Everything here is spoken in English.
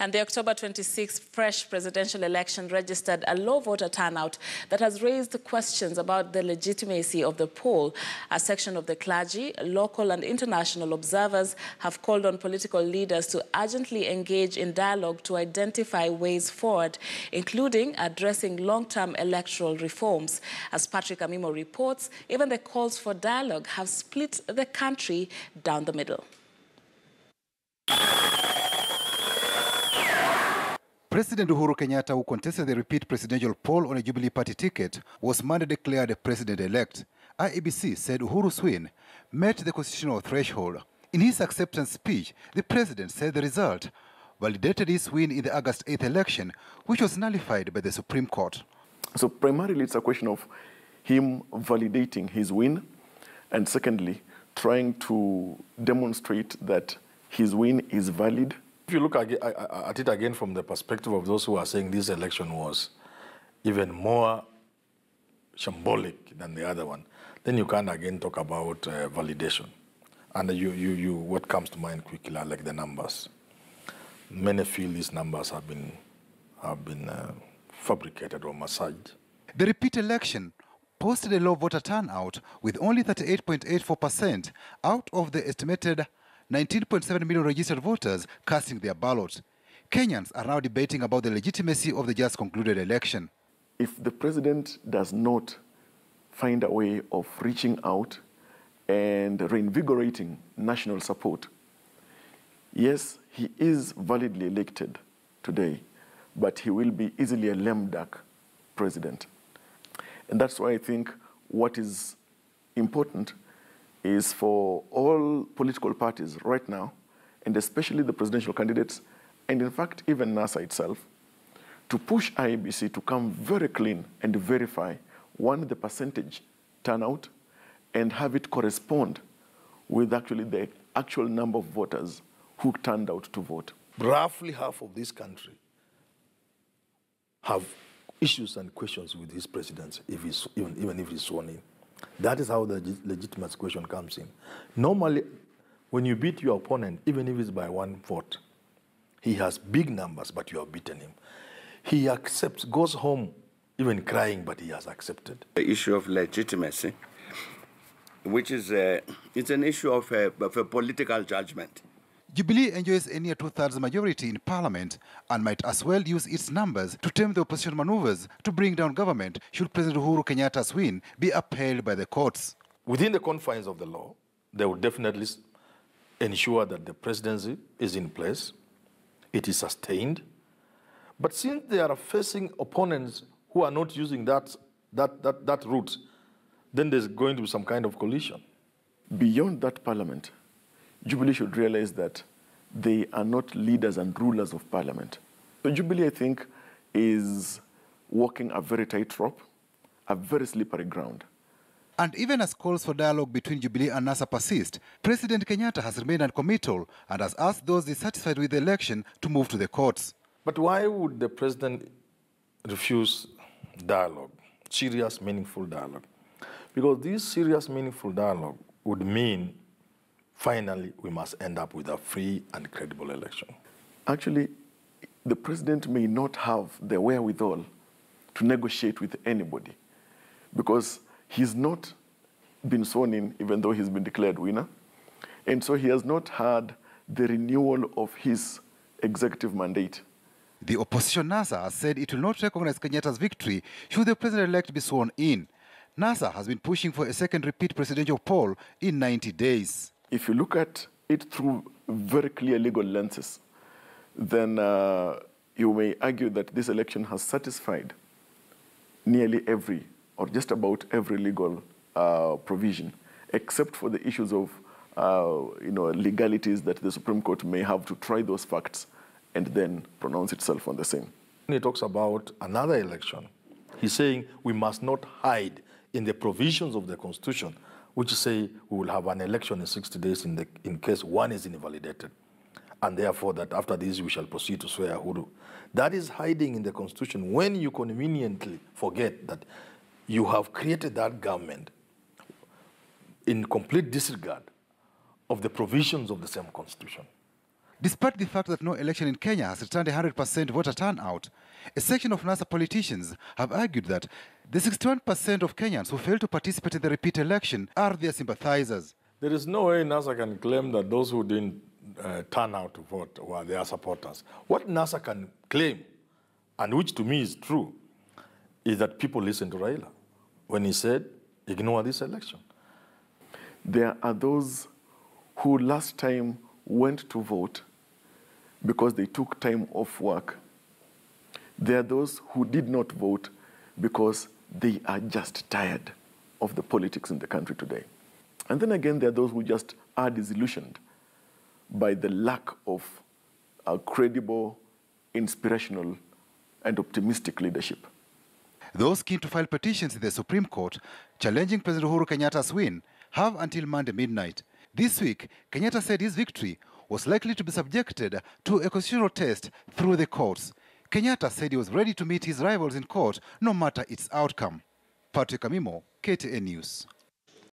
And the October 26th fresh presidential election registered a low voter turnout that has raised questions about the legitimacy of the poll. A section of the clergy, local and international observers have called on political leaders to urgently engage in dialogue to identify ways forward, including addressing long-term electoral reforms. As Patrick Amimo reports, even the calls for dialogue have split the country down the middle. President Uhuru Kenyatta, who contested the repeat presidential poll on a Jubilee Party ticket, was Monday declared president-elect. IEBC said Uhuru's win met the constitutional threshold. In his acceptance speech, the president said the result validated his win in the August 8th election, which was nullified by the Supreme Court. So primarily it's a question of him validating his win, and secondly, trying to demonstrate that his win is valid. If you look at it again from the perspective of those who are saying this election was even more shambolic than the other one, then you can again talk about validation. And what comes to mind quickly are like the numbers. Many feel these numbers have been fabricated or massaged. The repeat election posted a low voter turnout with only 38.84% out of the estimated 19.7 million registered voters casting their ballot. Kenyans are now debating about the legitimacy of the just concluded election. If the president does not find a way of reaching out and reinvigorating national support, yes, he is validly elected today, but he will be easily a lame duck president. And that's why I think what is important is for all political parties right now, and especially the presidential candidates, and in fact even NASA itself, to push IEBC to come very clean and verify, one, the percentage turnout, and have it correspond with actually the actual number of voters who turned out to vote. Roughly half of this country have issues and questions with his presidency, even if he's sworn in. That is how the legitimacy question comes in. Normally, when you beat your opponent, even if it's by one vote, he has big numbers, but you have beaten him. He accepts, goes home even crying, but he has accepted. The issue of legitimacy, which is it's an issue of a political judgment. Jubilee enjoys a near two-thirds majority in parliament and might as well use its numbers to tame the opposition maneuvers to bring down government should President Uhuru Kenyatta's win be upheld by the courts. Within the confines of the law, they will definitely ensure that the presidency is in place, it is sustained. But since they are facing opponents who are not using that route, then there's going to be some kind of collision. Beyond that parliament, Jubilee should realize that they are not leaders and rulers of parliament. So Jubilee, I think, is walking a very tightrope, a very slippery ground. And even as calls for dialogue between Jubilee and NASA persist, President Kenyatta has remained uncommittal and has asked those dissatisfied with the election to move to the courts. But why would the president refuse dialogue, serious, meaningful dialogue? Because this serious, meaningful dialogue would mean finally, we must end up with a free and credible election. Actually, the president may not have the wherewithal to negotiate with anybody because he's not been sworn in, even though he's been declared winner. And so he has not had the renewal of his executive mandate. The opposition NASA has said it will not recognize Kenyatta's victory should the president-elect be sworn in. NASA has been pushing for a second repeat presidential poll in 90 days. If you look at it through very clear legal lenses, then you may argue that this election has satisfied nearly every, or just about every legal provision, except for the issues of legalities that the Supreme Court may have to try those facts and then pronounce itself on the same. When he talks about another election, he's saying we must not hide in the provisions of the Constitution which say we will have an election in 60 days in case one is invalidated, and therefore that after this we shall proceed to swear Uhuru. That is hiding in the Constitution when you conveniently forget that you have created that government in complete disregard of the provisions of the same Constitution. Despite the fact that no election in Kenya has returned 100% voter turnout, a section of NASA politicians have argued that the 61% of Kenyans who failed to participate in the repeat election are their sympathizers. There is no way NASA can claim that those who didn't turn out to vote were their supporters. What NASA can claim, and which to me is true, is that people listened to Raila when he said, ignore this election. There are those who last time went to vote because they took time off work. There are those who did not vote because they are just tired of the politics in the country today. And then again, there are those who just are disillusioned by the lack of a credible, inspirational, and optimistic leadership. Those keen to file petitions in the Supreme Court challenging President Uhuru Kenyatta's win have until Monday midnight. This week, Kenyatta said his victory was likely to be subjected to a constitutional test through the courts. Kenyatta said he was ready to meet his rivals in court no matter its outcome. Patrick Amimo, KTN News.